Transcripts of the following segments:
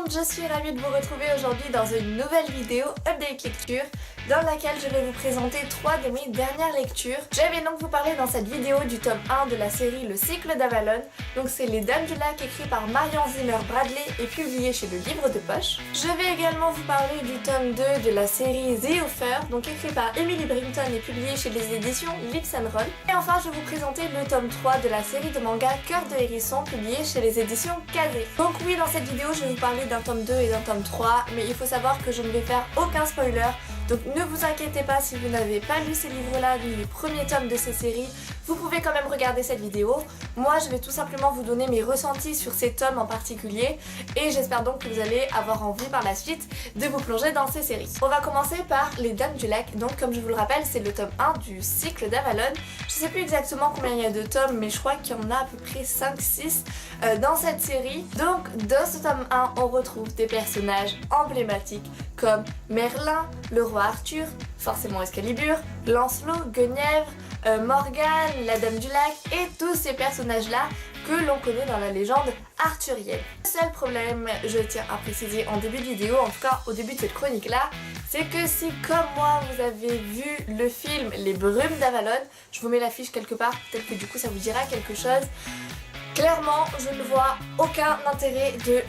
monde, je suis ravie de vous retrouver aujourd'hui dans une nouvelle vidéo Update Lecture dans laquelle je vais vous présenter 3 de mes dernières lectures. Je vais donc vous parler dans cette vidéo du tome 1 de la série Le Cycle d'Avalon. Donc c'est Les Dames du Lac écrit par Marion Zimmer Bradley et publié chez le Livre de Poche. Je vais également vous parler du tome 2 de la série The Offer, donc écrit par Emily Brinton et publié chez les éditions Lips & Roll. Et enfin je vais vous présenter le tome 3 de la série de manga Cœur de Hérisson publié chez les éditions Kazé. Donc oui, dans cette vidéo je vais vous parler d'un tome 2 et d'un tome 3, mais il faut savoir que je ne vais faire aucun spoiler. Donc ne vous inquiétez pas si vous n'avez pas lu ces livres-là, ni les premiers tomes de ces séries, vous pouvez quand même regarder cette vidéo. Moi je vais tout simplement vous donner mes ressentis sur ces tomes en particulier et j'espère donc que vous allez avoir envie par la suite de vous plonger dans ces séries. On va commencer par Les Dames du Lac, donc comme je vous le rappelle c'est le tome 1 du cycle d'Avalon. Je sais plus exactement combien il y a de tomes mais je crois qu'il y en a à peu près 5-6 dans cette série. Donc dans ce tome 1 on retrouve des personnages emblématiques comme Merlin, le roi Arthur, forcément Excalibur, Lancelot, Guenièvre, Morgane, la Dame du Lac et tous ces personnages-là que l'on connaît dans la légende arthurienne. Le seul problème, je tiens à préciser en début de vidéo, en tout cas au début de cette chronique-là, c'est que si comme moi vous avez vu le film Les Brumes d'Avalon, je vous mets l'affiche quelque part, peut-être que du coup ça vous dira quelque chose, clairement je ne vois aucun intérêt de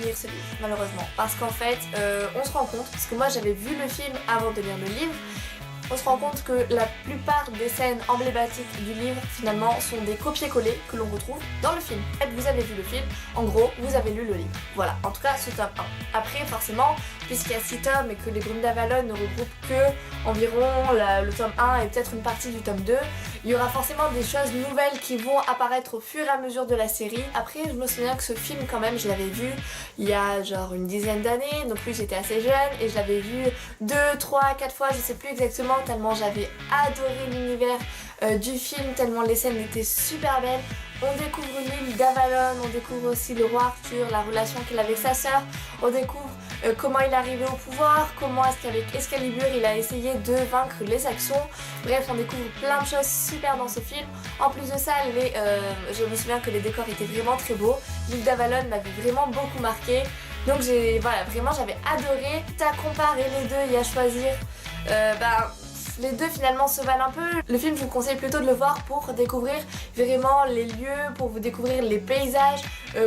lire ce livre malheureusement parce qu'en fait on se rend compte, parce que moi j'avais vu le film avant de lire le livre, on se rend compte que la plupart des scènes emblématiques du livre finalement sont des copier-coller que l'on retrouve dans le film. En fait, vous avez vu le film, en gros vous avez lu le livre. Voilà, en tout cas ce tome 1. Après forcément, puisqu'il y a 6 tomes et que les Brumes d'Avalon ne regroupent que environ le tome 1 et peut-être une partie du tome 2, il y aura forcément des choses nouvelles qui vont apparaître au fur et à mesure de la série. Après je me souviens que ce film quand même je l'avais vu il y a genre une dizaine d'années, donc oui j'étais assez jeune et je l'avais vu 2, 3, 4 fois, je sais plus exactement, tellement j'avais adoré l'univers du film, tellement les scènes étaient super belles. On découvre l'île d'Avalon, on découvre aussi le roi Arthur, la relation qu'il a avec sa sœur, on découvre comment il est arrivé au pouvoir, comment est-ce qu'avec Excalibur il a essayé de vaincre les Saxons. Bref, on découvre plein de choses super dans ce film. En plus de ça, je me souviens que les décors étaient vraiment très beaux. L'île d'Avalon m'avait vraiment beaucoup marqué. Donc vraiment j'avais adoré. À comparer les deux et à choisir, les deux finalement se valent un peu. Le film, je vous conseille plutôt de le voir pour découvrir vraiment les lieux, pour vous découvrir les paysages,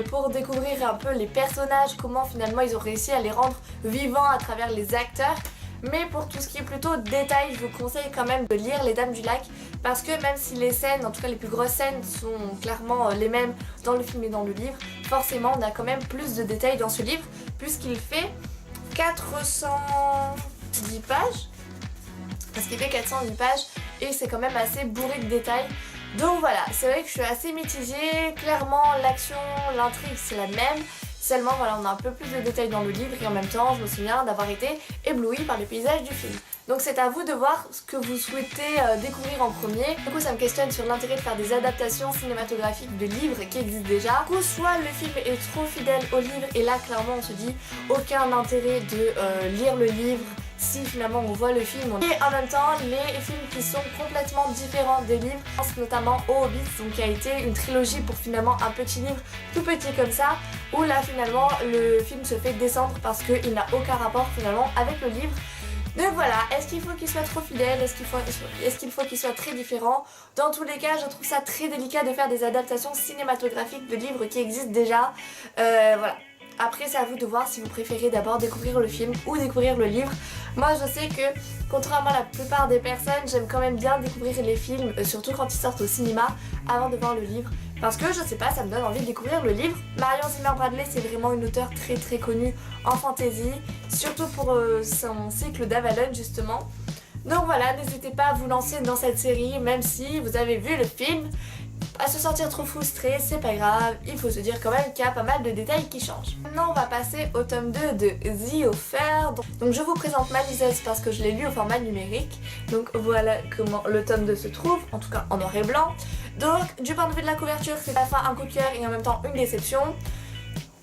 pour découvrir un peu les personnages, comment finalement ils ont réussi à les rendre vivants à travers les acteurs. Mais pour tout ce qui est plutôt détail, je vous conseille quand même de lire Les Dames du Lac parce que même si les scènes, en tout cas les plus grosses scènes sont clairement les mêmes dans le film et dans le livre, forcément on a quand même plus de détails dans ce livre puisqu'il fait 410 pages. Parce qu'il fait 410 pages et c'est quand même assez bourré de détails. Donc voilà, c'est vrai que je suis assez mitigée. Clairement l'action, l'intrigue c'est la même. Seulement voilà, on a un peu plus de détails dans le livre et en même temps je me souviens d'avoir été éblouie par les paysages du film. Donc c'est à vous de voir ce que vous souhaitez découvrir en premier. Du coup ça me questionne sur l'intérêt de faire des adaptations cinématographiques de livres qui existent déjà. Du coup soit le film est trop fidèle au livre et là clairement on se dit aucun intérêt de lire le livre si finalement on voit le film. Et en même temps les films qui sont complètement différents des livres, je pense notamment au Hobbit, donc qui a été une trilogie pour finalement un petit livre tout petit comme ça, où là finalement le film se fait descendre parce qu'il n'a aucun rapport finalement avec le livre. Donc voilà, est-ce qu'il faut qu'il soit trop fidèle, est-ce qu'il faut qu'il soit très différent? Dans tous les cas, je trouve ça très délicat de faire des adaptations cinématographiques de livres qui existent déjà. Voilà. Après c'est à vous de voir si vous préférez d'abord découvrir le film ou découvrir le livre. Moi je sais que contrairement à la plupart des personnes, j'aime quand même bien découvrir les films, surtout quand ils sortent au cinéma, avant de voir le livre. Parce que je sais pas, ça me donne envie de découvrir le livre. Marion Zimmer Bradley c'est vraiment une auteure très très connue en fantasy, surtout pour son cycle d'Avalon justement. Donc voilà, n'hésitez pas à vous lancer dans cette série même si vous avez vu le film. À se sentir trop frustré, c'est pas grave, il faut se dire quand même qu'il y a pas mal de détails qui changent. Maintenant on va passer au tome 2 de The Offer. Donc je vous présente ma liseuse parce que je l'ai lu au format numérique. Donc voilà comment le tome 2 se trouve, en tout cas en noir et blanc. Donc du point de vue de la couverture, c'est à la fois un coup de cœur et en même temps une déception.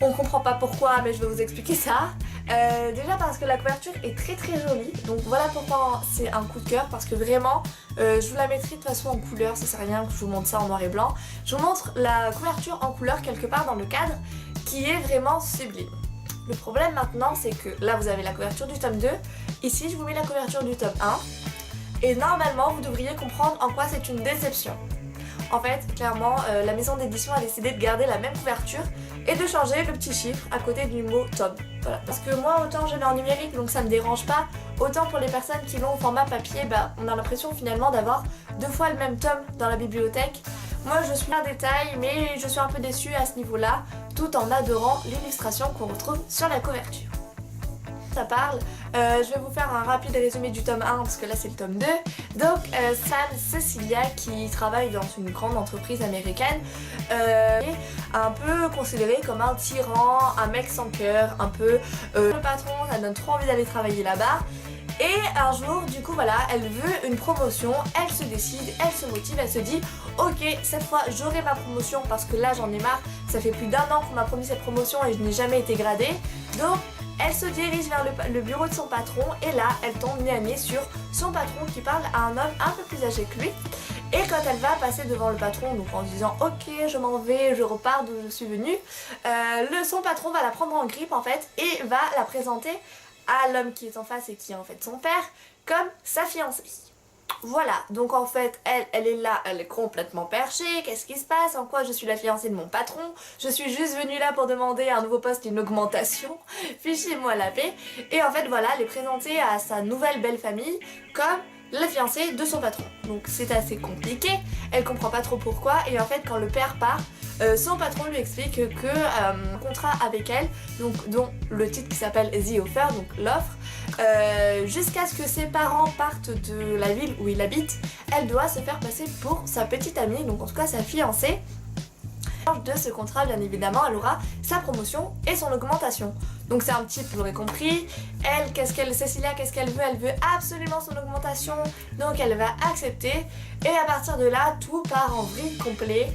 On comprend pas pourquoi mais je vais vous expliquer ça. Déjà parce que la couverture est très très jolie, donc voilà pourquoi c'est un coup de cœur, parce que vraiment je vous la mettrai de toute façon en couleur, ça sert à rien que je vous montre ça en noir et blanc. Je vous montre la couverture en couleur quelque part dans le cadre qui est vraiment sublime. Le problème maintenant, c'est que là vous avez la couverture du tome 2, ici je vous mets la couverture du tome 1, et normalement vous devriez comprendre en quoi c'est une déception. En fait, clairement, la maison d'édition a décidé de garder la même couverture et de changer le petit chiffre à côté du mot tome. Voilà. Parce que moi, autant je l'ai en numérique, donc ça me dérange pas, autant pour les personnes qui l'ont au format papier, on a l'impression finalement d'avoir 2 fois le même tome dans la bibliothèque. Moi, je suis un détail, mais je suis un peu déçue à ce niveau-là, tout en adorant l'illustration qu'on retrouve sur la couverture. Ça parle. Je vais vous faire un rapide résumé du tome 1 parce que là c'est le tome 2. Donc Sam Cecilia, qui travaille dans une grande entreprise américaine, est un peu considéré comme un tyran, un mec sans cœur, un peu le patron, ça donne trop envie d'aller travailler là-bas. Et un jour, du coup voilà, elle veut une promotion, elle se décide, elle se motive, elle se dit ok, cette fois j'aurai ma promotion parce que là j'en ai marre, ça fait plus d'1 an qu'on m'a promis cette promotion et je n'ai jamais été gradée. Donc elle se dirige vers le bureau de son patron et là elle tombe nez à nez sur son patron qui parle à un homme un peu plus âgé que lui. Et quand elle va passer devant le patron, donc en disant ok je m'en vais, je repars d'où je suis venue, son patron va la prendre en grippe en fait et va la présenter à l'homme qui est en face et qui est en fait son père comme sa fiancée. Voilà, donc en fait elle est là, elle est complètement perchée, qu'est-ce qui se passe, en quoi je suis la fiancée de mon patron, je suis juste venue là pour demander un nouveau poste, une augmentation, fichez-moi la paix. Et en fait voilà, elle est présentée à sa nouvelle belle famille comme la fiancée de son patron. Donc c'est assez compliqué, elle comprend pas trop pourquoi et en fait quand le père part, son patron lui explique que un contrat avec elle, donc dont le titre qui s'appelle The Offer, donc l'offre, jusqu'à ce que ses parents partent de la ville où il habite, elle doit se faire passer pour sa petite amie, donc en tout cas sa fiancée. De ce contrat, bien évidemment, elle aura sa promotion et son augmentation. Donc c'est un type, vous l'aurez compris. Elle, Cecilia, qu'est-ce qu'elle veut? Elle veut absolument son augmentation, donc elle va accepter. Et à partir de là, tout part en vrille complet.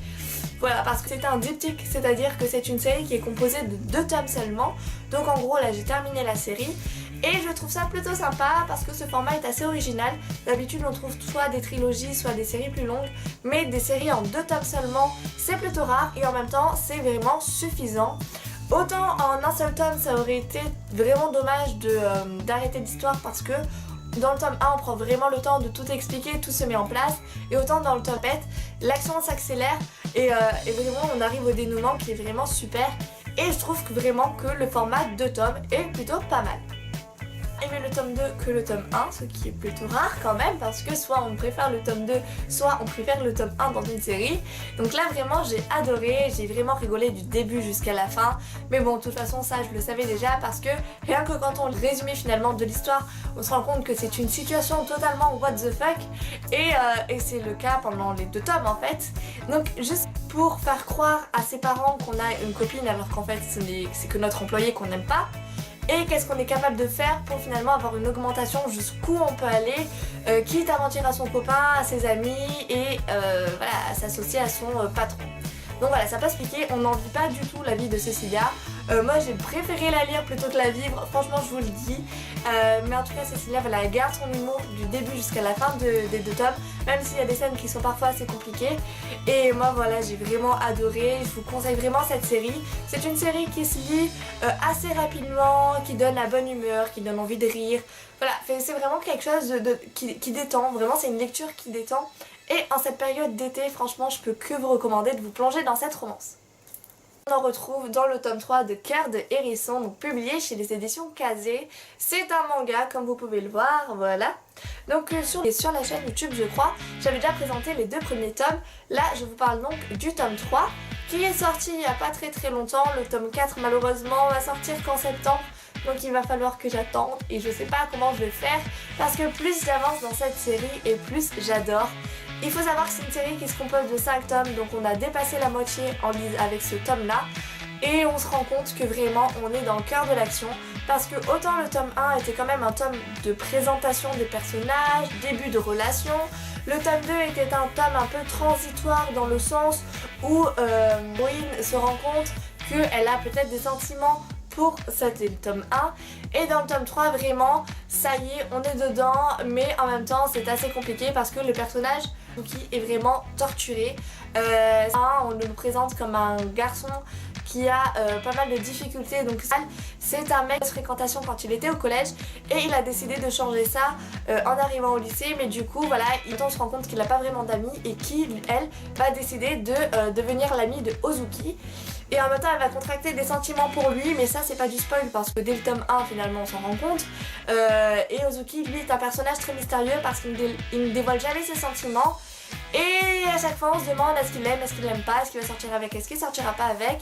Voilà, parce que c'est un diptyque, c'est-à-dire que c'est une série qui est composée de 2 tomes seulement. Donc en gros, là j'ai terminé la série. Et je trouve ça plutôt sympa parce que ce format est assez original. D'habitude on trouve soit des trilogies, soit des séries plus longues, mais des séries en 2 tomes seulement, c'est plutôt rare et en même temps c'est vraiment suffisant. Autant en un seul tome ça aurait été vraiment dommage d'arrêter l'histoire parce que dans le tome 1 on prend vraiment le temps de tout expliquer, tout se met en place, et autant dans le tome 7 l'action s'accélère et vraiment on arrive au dénouement qui est vraiment super, et je trouve que vraiment que le format 2 tomes est plutôt pas mal. Aimer le tome 2 que le tome 1, ce qui est plutôt rare quand même parce que soit on préfère le tome 2, soit on préfère le tome 1 dans une série. Donc là vraiment j'ai adoré, j'ai vraiment rigolé du début jusqu'à la fin. Mais bon, de toute façon ça je le savais déjà parce que rien que quand on résumait finalement de l'histoire, on se rend compte que c'est une situation totalement what the fuck. Et c'est le cas pendant les 2 tomes en fait. Donc juste pour faire croire à ses parents qu'on a une copine alors qu'en fait c'est que notre employé qu'on n'aime pas. Et qu'est-ce qu'on est capable de faire pour finalement avoir une augmentation, jusqu'où on peut aller, quitte à mentir à son copain, à ses amis et voilà, à s'associer à son patron. Donc voilà, ça peut expliquer, on n'envie pas du tout la vie de Cecilia. Moi j'ai préféré la lire plutôt que la vivre, franchement je vous le dis. Mais en tout cas Cecilia, voilà, elle garde son humour du début jusqu'à la fin des 2 tomes, même s'il y a des scènes qui sont parfois assez compliquées. Et moi voilà, j'ai vraiment adoré, je vous conseille vraiment cette série. C'est une série qui se lit assez rapidement, qui donne la bonne humeur, qui donne envie de rire. Voilà, c'est vraiment quelque chose qui détend, vraiment c'est une lecture qui détend. Et en cette période d'été, franchement, je peux que vous recommander de vous plonger dans cette romance. On en retrouve dans le tome 3 de Cœur de Hérisson, donc publié chez les éditions Kazé. C'est un manga, comme vous pouvez le voir, voilà. Donc sur la chaîne YouTube, je crois, j'avais déjà présenté les 2 premiers tomes. Là, je vous parle donc du tome 3, qui est sorti il n'y a pas très longtemps. Le tome 4, malheureusement, va sortir qu'en septembre. Donc il va falloir que j'attende et je sais pas comment je vais faire parce que plus j'avance dans cette série et plus j'adore. Il faut savoir que c'est une série qui se compose de 5 tomes, donc on a dépassé la moitié avec ce tome là. Et on se rend compte que vraiment on est dans le cœur de l'action parce que autant le tome 1 était quand même un tome de présentation des personnages, début de relation, le tome 2 était un tome un peu transitoire dans le sens où Moïne se rend compte qu'elle a peut-être des sentiments pour c'était le tome 1, et dans le tome 3 vraiment ça y est on est dedans, mais en même temps c'est assez compliqué parce que le personnage qui est vraiment torturé. On le présente comme un garçon qui a pas mal de difficultés. Donc c'est un mec de fréquentation quand il était au collège et il a décidé de changer ça en arrivant au lycée. Mais du coup voilà, on se rend compte qu'il n'a pas vraiment d'amis et elle, va décider de devenir l'amie de Ozuki. Et en même temps elle va contracter des sentiments pour lui, mais ça c'est pas du spoil parce que dès le tome 1 finalement on s'en rend compte. Et Ozuki lui est un personnage très mystérieux parce qu'il ne dévoile jamais ses sentiments. Et à chaque fois on se demande est-ce qu'il l'aime, est-ce qu'il l'aime pas, est-ce qu'il va sortir avec, est-ce qu'il sortira pas avec.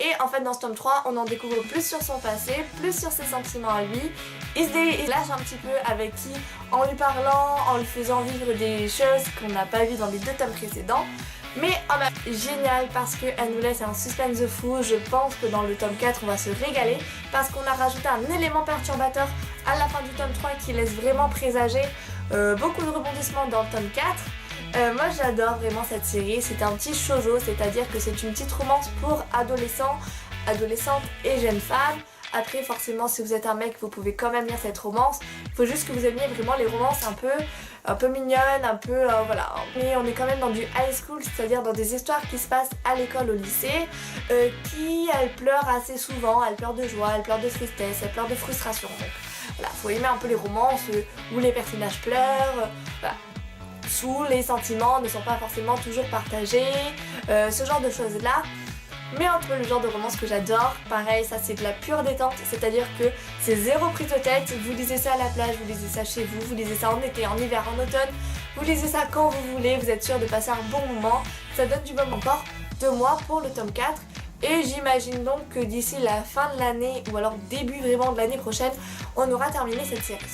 Et en fait dans ce tome 3 on en découvre plus sur son passé, plus sur ses sentiments à lui. Il se lâche un petit peu avec qui en lui parlant, en lui faisant vivre des choses qu'on n'a pas vues dans les 2 tomes précédents. Mais en même temps, génial parce qu'elle nous laisse un suspense de fou. Je pense que dans le tome 4 on va se régaler parce qu'on a rajouté un élément perturbateur à la fin du tome 3 qui laisse vraiment présager beaucoup de rebondissements dans le tome 4. Moi j'adore vraiment cette série, c'est un petit shoujo, c'est-à-dire que c'est une petite romance pour adolescents, adolescentes et jeunes femmes. Après forcément si vous êtes un mec vous pouvez quand même lire cette romance, il faut juste que vous aimiez vraiment les romances un peu mignonnes, un peu voilà. Mais on est quand même dans du high school, c'est-à-dire dans des histoires qui se passent à l'école, au lycée, elle pleure assez souvent, elle pleure de joie, elle pleure de tristesse, elle pleure de frustration. Donc voilà, faut aimer un peu les romances où les personnages pleurent, voilà. Où les sentiments ne sont pas forcément toujours partagés, ce genre de choses là. Mais entre le genre de romance que j'adore, pareil ça c'est de la pure détente, c'est-à-dire que c'est zéro prise de tête, vous lisez ça à la plage, vous lisez ça chez vous, vous lisez ça en été, en hiver, en automne, vous lisez ça quand vous voulez, vous êtes sûr de passer un bon moment, ça donne du bon encore 2 mois pour le tome 4. Et j'imagine donc que d'ici la fin de l'année ou alors début vraiment de l'année prochaine, on aura terminé cette série.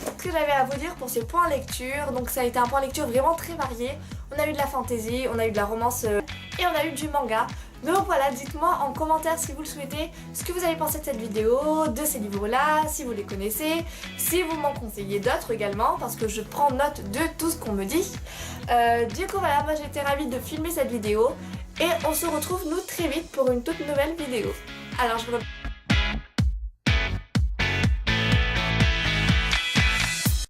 Ce que j'avais à vous dire pour ce point lecture, donc ça a été un point lecture vraiment très varié. On a eu de la fantasy, on a eu de la romance et on a eu du manga. Donc voilà, dites-moi en commentaire si vous le souhaitez ce que vous avez pensé de cette vidéo, de ces livres-là, si vous les connaissez, si vous m'en conseillez d'autres également, parce que je prends note de tout ce qu'on me dit. Du coup voilà, moi j'étais ravie de filmer cette vidéo et on se retrouve nous très vite pour une toute nouvelle vidéo. Alors je vous